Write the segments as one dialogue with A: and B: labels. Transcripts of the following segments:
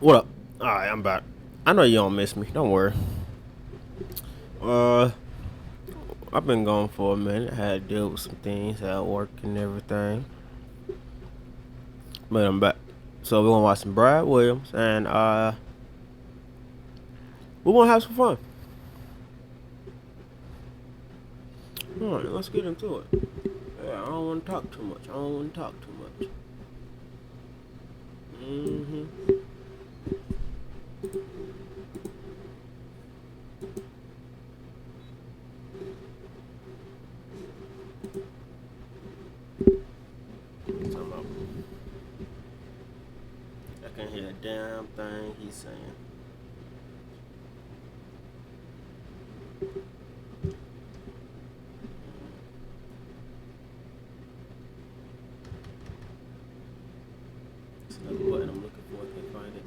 A: What up? Alright, I'm back. I know you don't miss me. Don't worry. Uh, I've been gone for a minute. I had to deal with some things at work and everything. But I'm back. So we're gonna watch some Brad Williams and we're gonna have some fun. Alright, let's get into it. Yeah, I don't wanna talk too much. I don't wanna talk too much. Mm-hmm. Talking about I can't hear a damn thing he's saying. It's another button I'm looking for. I can't find it.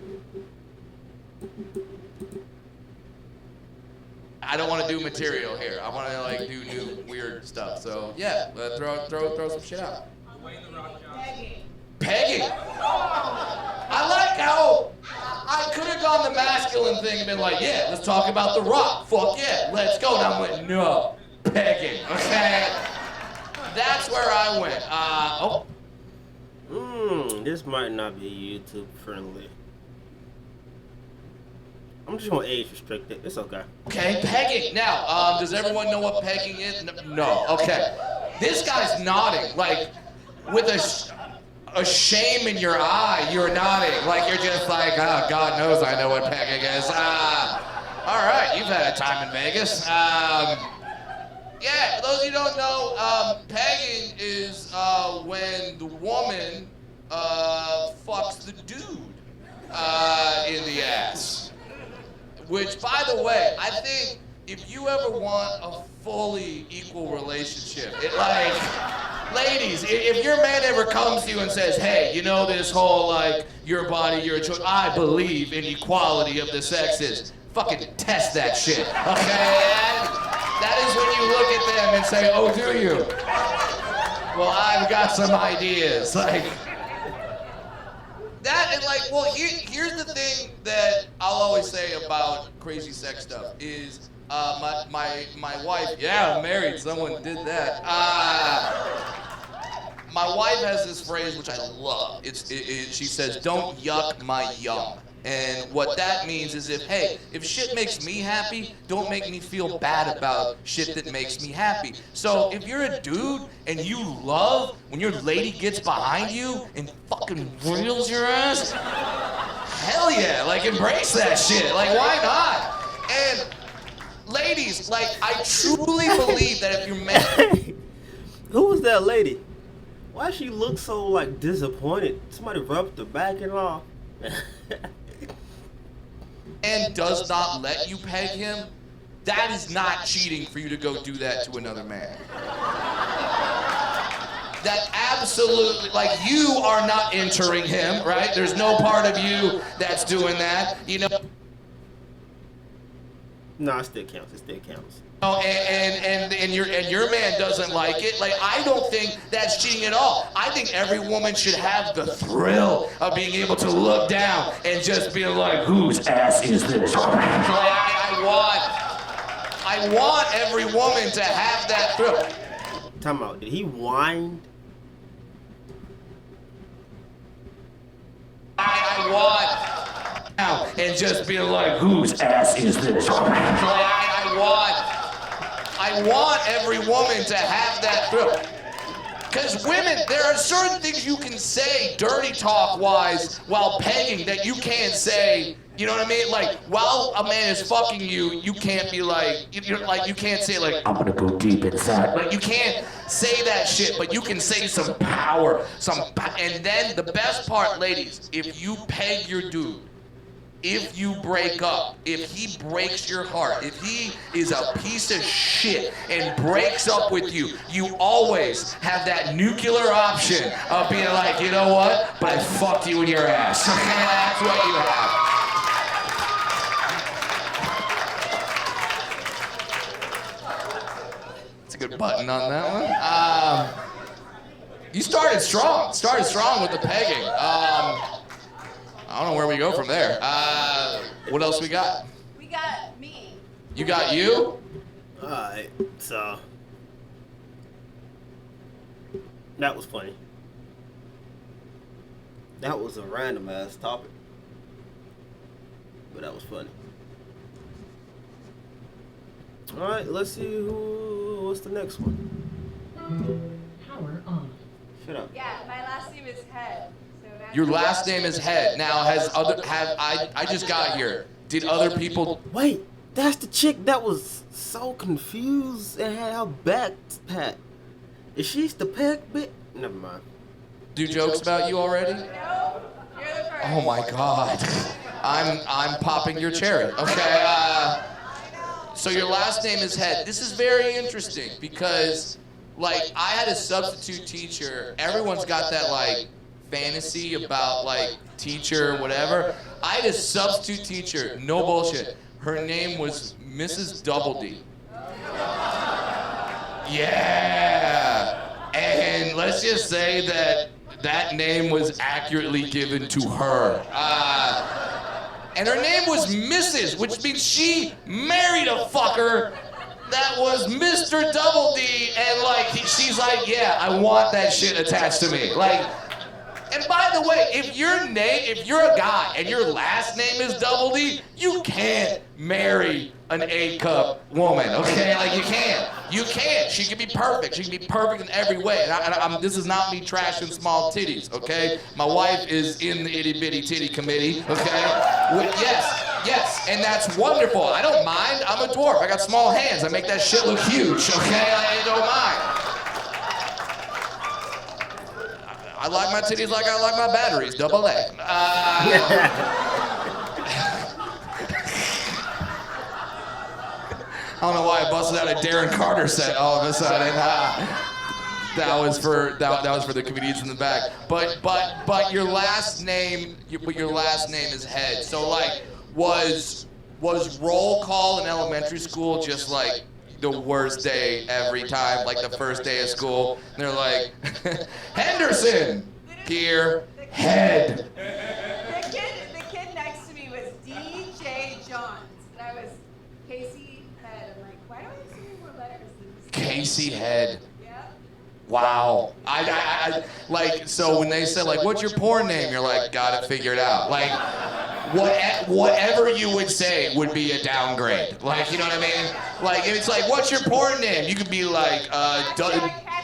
B: I don't want to do material here. I want to like do new weird stuff. So yeah, throw some shit out. Pegging. I like how I could have gone the masculine thing and been like, yeah, let's talk about The Rock. Fuck yeah, let's go. And I went, no, pegging. Okay, that's where I went.
A: This might not be YouTube friendly. I'm just gonna age restrict it. It's okay.
B: Okay, pegging. Now, does everyone know what pegging is? No. Okay. This guy's nodding, like, with a shame in your eye. You're nodding, like you're just like, oh, God knows I know what pegging is. All right, you've had a time in Vegas. Yeah, for those of you who don't know, pegging is when the woman fucks the dude in the ass. Which, by the way, I think if you ever want a fully equal relationship, ladies, if your man ever comes to you and says, hey, you know this whole, like, your body, your choice, I believe in equality of the sexes, fucking test that shit, okay? That is when you look at them and say, oh, do you? Well, I've got some ideas, like... That and like, well, here's the thing that I'll always say about crazy sex stuff is my wife. Yeah, I'm married. Someone did that. My wife has this phrase which I love. She says, "Don't yuck my yum." And what that means is if shit makes me happy, don't make me feel bad about shit that makes me happy. So if you're a dude and you love when your lady gets behind you and fucking reels your ass, hell yeah, like embrace that shit. Like why not? And ladies, like I truly believe that if you're married.
A: Who was that lady? Why she look so like disappointed? Somebody rubbed her back and all.
B: And does not let you peg him, that is not cheating for you to go do that to another man. That absolutely, like you are not entering him, right? There's no part of you that's doing that, you know.
A: No, it still counts. It still counts.
B: Oh, and your man doesn't like it. Like I don't think that's cheating at all. I think every woman should have the thrill of being able to look down and just be like, whose ass is this? So I want every woman to have that thrill.
A: Time out. Did he whine?
B: I want now and just be like, whose ass is this? So I want every woman to have that thrill. Because women, there are certain things you can say dirty talk wise while pegging that you can't say, you know what I mean? Like, while a man is fucking you, you can't be like, you can't say like, I'm gonna go deep inside. Like, you can't say that shit, but you can say some power, and then the best part, ladies, if you peg your dude, if you break up, if he breaks your heart, if he is a piece of shit and breaks up with you, you always have that nuclear option of being like, you know what? But I fucked you in your ass. That's what you have. That's a good button on that one. You started strong. Started strong with the pegging. I don't know where we go from there. What else we got?
C: We got me.
B: You got you?
A: Alright, so that was funny. That was a random ass topic, but that was funny. Alright, let's see what's the next one.
D: Power on.
A: Shut up.
C: Yeah, my last name is Head. So that's
B: Your last name is Head. Now, I just got here. Did other people?
A: Wait, that's the chick that was so confused and had her back pat. Is she the peck bit? Never mind.
B: Do jokes about you already?
C: No, you're the first.
B: Oh my God. I'm popping your cherry. Okay. So your last name is Head. This is very interesting because, like, I had a substitute teacher. Everyone's got that, like, fantasy about, like, teacher, whatever. I had a substitute teacher, no bullshit. Her name was Mrs. Doubledy. Yeah. And let's just say that name was accurately given to her. And her name was Mrs., which means she married a fucker that was Mr. Doubledy, and like she's like, yeah, I want that shit attached to me. Like, and by the way, if you're a guy and your last name is Doubledy, you can't marry an A-cup woman, okay? Like, you can't. You can't. She can be perfect. She can be perfect in every way. And this is not me trashing small titties, okay? My wife is in the itty-bitty titty committee, okay? Yes, and that's wonderful. I don't mind. I'm a dwarf. I got small hands. I make that shit look huge, okay? I don't mind. I like my titties like I like my batteries, double A. I don't know why I busted out a Darren Carter set all of a sudden. That was for the comedians in the back. But your last name, your last name is Head. So like, was roll call in elementary school just like the worst day every time, like the first day of school? And they're like, Henderson, here, Head.
C: The kid next to me was DJ Johns, and I was Casey Head. I'm like, why do I see more letters than this?
B: Casey Head.
C: Yeah.
B: Wow. I like, so when they say like, what's your porn name? You're like, got it figured out. Like, whatever you would say would be a downgrade. Like, you know what I mean? Like, if it's like, what's your porn name? You could be like,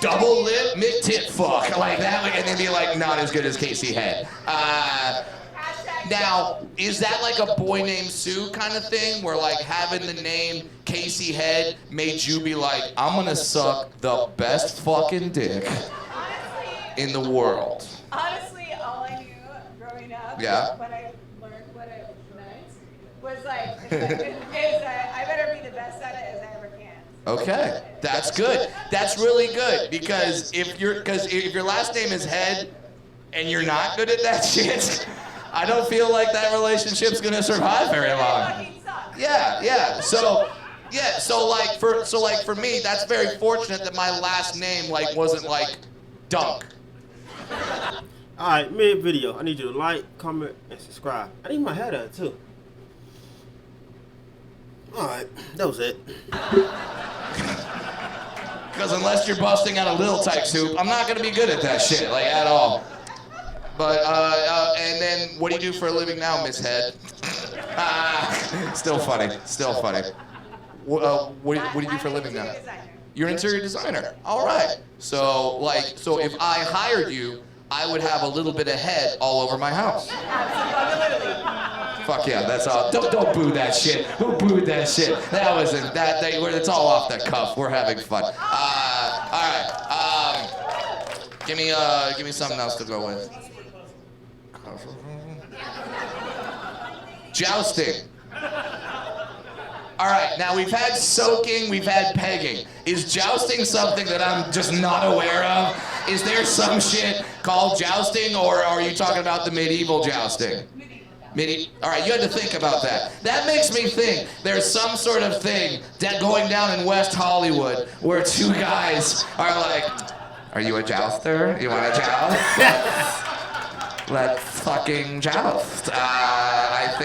B: double lip McTit fuck. Like that, and then be like, not as good as Casey Head. Now, is that like a boy named Sue kind of thing, where like having the name Casey Head made you be like, I'm gonna suck the best fucking dick in the world?
C: Honestly, all I knew growing up,
B: Yeah.
C: when I learned what it meant, was like, I better be the best at it as I ever can.
B: Okay, that's good. That's really good because if your last name is Head and you're not good at that shit, I don't feel like that relationship's gonna survive very long.
C: Fucking sucks.
B: Yeah. So like for me, that's very fortunate that my last name like wasn't like Dunk.
A: Alright, mid video. I need you to like, comment, and subscribe. I need my head out too. Alright, that was it.
B: Because unless you're busting out a little type soup, I'm not gonna be good at that shit, like at all. But and then what do you do for a living now, Miss Head? Still funny. What do you do for a living now? You're an interior designer. All right. So if I hired you, I would have a little bit of head all over my house.
C: Absolutely.
B: Fuck yeah, that's all. Don't boo that shit. Who booed that shit? That wasn't that. It's all off the cuff. We're having fun. All right. Give me something else to go with. Jousting. All right, now we've had soaking, we've had pegging. Is jousting something that I'm just not aware of? Is there some shit called jousting, or are you talking about the medieval jousting? All right, you had to think about that. That makes me think there's some sort of thing that going down in West Hollywood where two guys are like, are you a jouster? You want to joust? let's fucking joust. I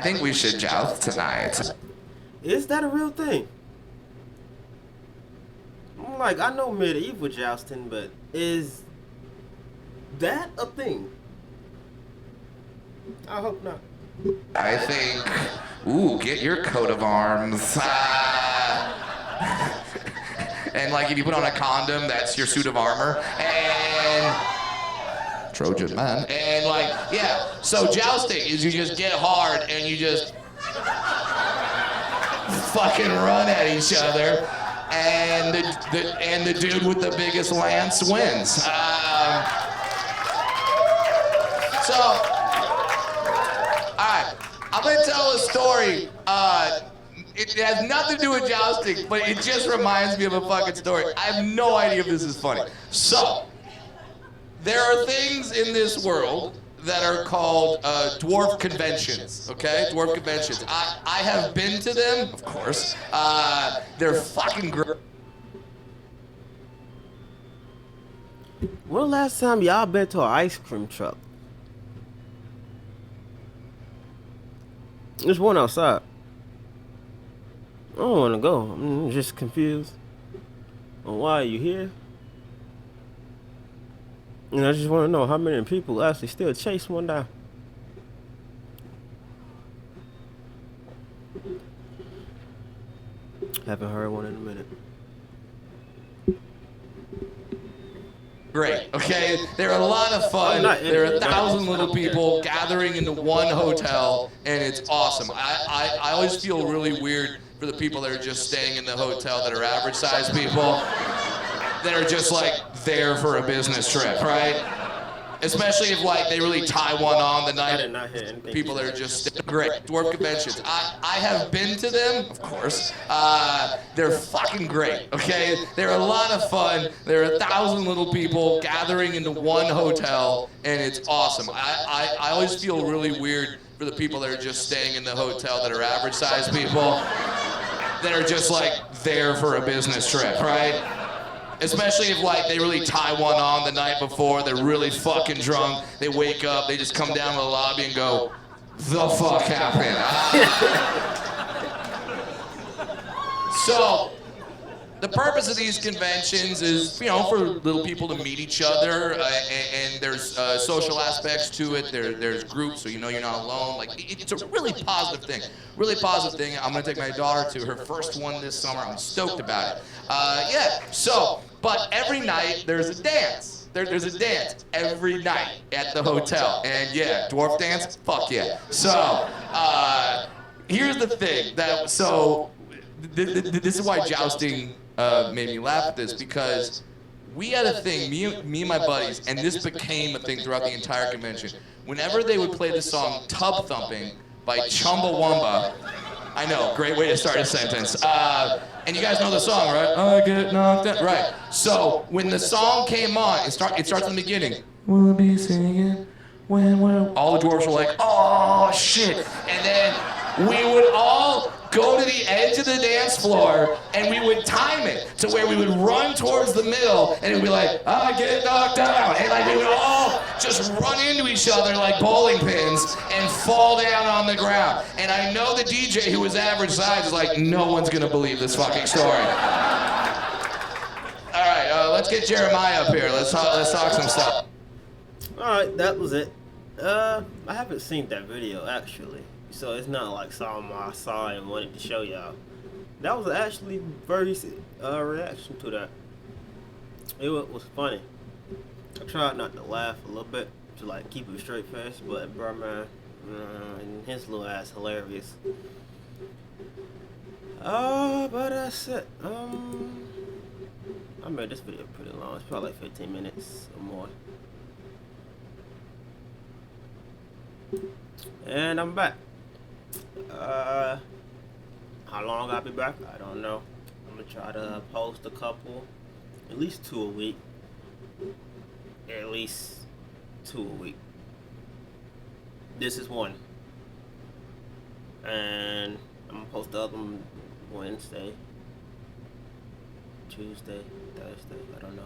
B: think we should joust tonight.
A: Is that a real thing? Like, I know medieval jousting, but is that a thing? I hope not.
B: I think, ooh, get your coat of arms. And like if you put on a condom, that's your suit of armor. And Trojan man. And like, yeah. So jousting is you just get hard and you just fucking run at each other. And the dude with the biggest lance wins. So, all right, I'm gonna tell a story. It has nothing to do with jousting, but it just reminds me of a fucking story. I have no idea if this is funny. So, there are things in this world that are called dwarf conventions, okay? Dwarf conventions. I have been to them, of course. They're fucking great.
A: When the last time y'all been to an ice cream truck? There's one outside. I don't want to go. I'm just confused on why you here. And I just want to know how many people actually still chase one down. Haven't heard one in a minute.
B: Great, okay? They're a lot of fun. There are 1,000 little people gathering into one hotel, and it's awesome. I always feel really weird for the people that are just staying in the hotel that are average sized people, that are just like there for a business trip, right? Especially if like they really tie one on the night. People that are just great. Dwarf conventions. I have been to them, of course. They're fucking great, okay? They're a lot of fun. There are 1,000 little people gathering into one hotel, and it's awesome. I always feel really weird for the people that are just staying in the hotel that are average sized people, that are just like there for a business trip, right? Especially if like they really tie one on the night before, they're really fucking drunk, they wake up, they just come down to the lobby and go, the fuck happened? So, the purpose of these conventions is, you know, for little people to meet each other, and there's social aspects to it. There's groups, so you know you're not alone. Like, it's a really positive thing. Really positive thing. I'm gonna take my daughter to her first one this summer. I'm stoked about it. Yeah. So, but every night there's a dance. There's a dance every night at the hotel, and yeah, dwarf dance. Fuck yeah. So, here's the thing. This is why jousting made me laugh at this, because we had a thing, me and my buddies, and this became a thing throughout the entire convention. Whenever they would play the song Tub Thumping by Chumbawamba, I know, great way to start a sentence. And you guys know the song, right? I get knocked out. Right. So when the song came on, it starts in the beginning. We'll be singing when we're... All the dwarves were like, oh, shit. And then we would all go to the edge of the dance floor, and we would time it to where we would run towards the middle, and it would be like, I get knocked out, and like we would all just run into each other like bowling pins and fall down on the ground. And I know the DJ, who was average size, is like, no one's gonna believe this fucking story. All right, let's get Jeremiah up here. Let's talk some stuff.
A: All right, that was it. I haven't seen that video actually. So it's not like something I saw and wanted to show y'all. That was actually very reaction to that. It was funny. I tried not to laugh a little bit to like keep a straight face, but bro, man, and his little ass hilarious. But that's it. I made this video pretty long. It's probably like 15 minutes or more. And I'm back. How long I'll be back, I don't know. I'm gonna try to post a couple, at least 2 a week. At least 2 a week. This is one. And I'm gonna post the other one Wednesday, Tuesday, Thursday, I don't know.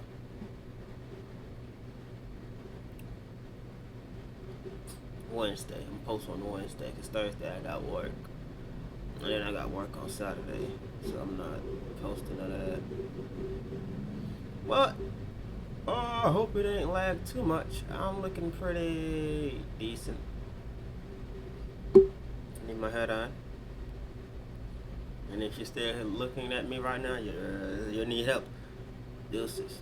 A: Wednesday. I'm posting on Wednesday because Thursday I got work. And then I got work on Saturday. So I'm not posting none of that. But I hope it ain't lag too much. I'm looking pretty decent. Need my head on. And if you're still looking at me right now, you need help. Deuces.